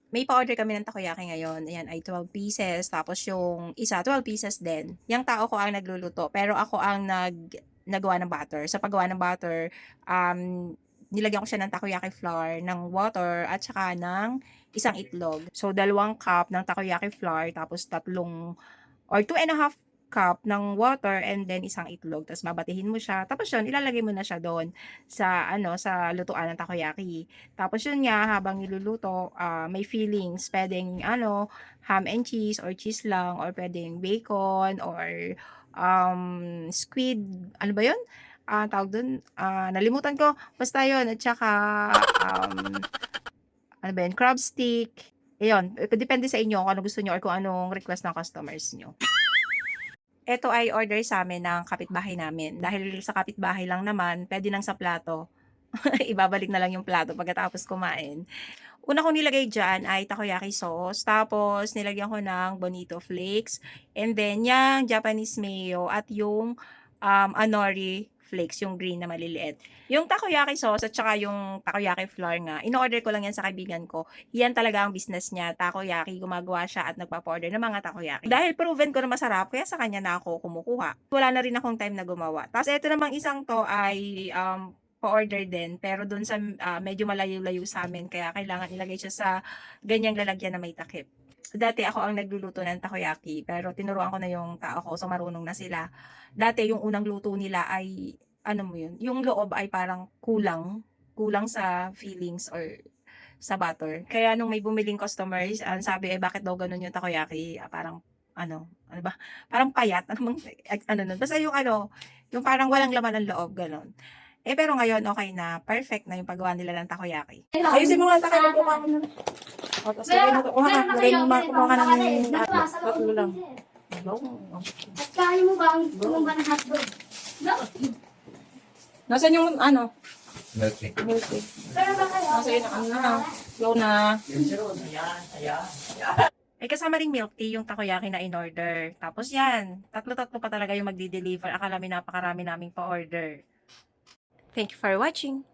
May pa-order kami ng takoyaki ngayon. Ayan ay 12 pieces. Tapos yung isa, 12 pieces din. Yung tao ko ang nagluluto. Pero ako ang nagawa ng butter. Sa paggawa ng butter, nilagyan ko siya ng takoyaki flour, ng water, at saka ng isang itlog. So, 2 cup ng takoyaki flour, tapos 2.5 cup ng water, and then isang itlog. Tapos babatihin mo siya. Tapos yun, ilalagay mo na siya doon sa sa lutuan ng takoyaki. Tapos yun nga, habang niluluto, may fillings. Pwedeng ham and cheese or cheese lang, or pwedeng bacon or squid, ano ba yun? Tawag dun, nalimutan ko. Basta yun. At saka, ano ba yun? Crab stick. Ayun, depende sa inyo kung ano gusto nyo or kung anong request ng customers nyo. Eto ay order sa'min ng kapitbahay namin. Dahil sa kapitbahay lang naman, puwede lang sa plato. Ibabalik na lang yung plato pagkatapos kumain. Una kong nilagay diyan ay takoyaki sauce, tapos nilagyan ko ng bonito flakes, and then yang Japanese mayo at yung, Anori flakes, yung green na maliliit. Yung takoyaki sauce at saka yung takoyaki flour nga, in-order ko lang yan sa kaibigan ko. Yan talaga ang business niya, takoyaki. Gumagawa siya at nagpapa-order ng mga takoyaki. Dahil proven ko na masarap, kaya sa kanya na ako kumukuha. Wala na rin akong time na gumawa. Tapos eto namang isang 'to ay, pa-order din, pero dun sa, medyo malayo-layo sa'min, kaya kailangan ilagay siya sa ganyang lalagyan na may takip. Dati ako ang nagluluto ng takoyaki, pero tinuruan ko na yung tao ko, so marunong na sila. Dati yung unang luto nila ay, ano mo yun, yung loob ay parang kulang, kulang sa fillings or sa butter. Kaya nung may bumiling customers, ang sabi ay bakit daw ganun yung takoyaki, parang ano ba, parang payat, ano bang ano nun, basta yung yung parang walang laman ng loob, gano'n. Pero ngayon okey na, perfect na yung paggawa nila ng takoyaki. Ayusin mo nga takay, magkuha ka ng tapos lagay mo kuha ka, lagay mo kumuha ka ng tatlo lang. Go. At kaya mo ba ang tumumba ng hotdog? No. Nasaan yung Milk tea. milk tea? Pero ba kayo? Nasaan yung na, slow na. Kasama ring milk tea yung takoyaki na in-order. Tapos yan, tatlo-tatlo pa talaga yung magde-deliver. Akala namin napakarami naming pa-order. Thank you for watching.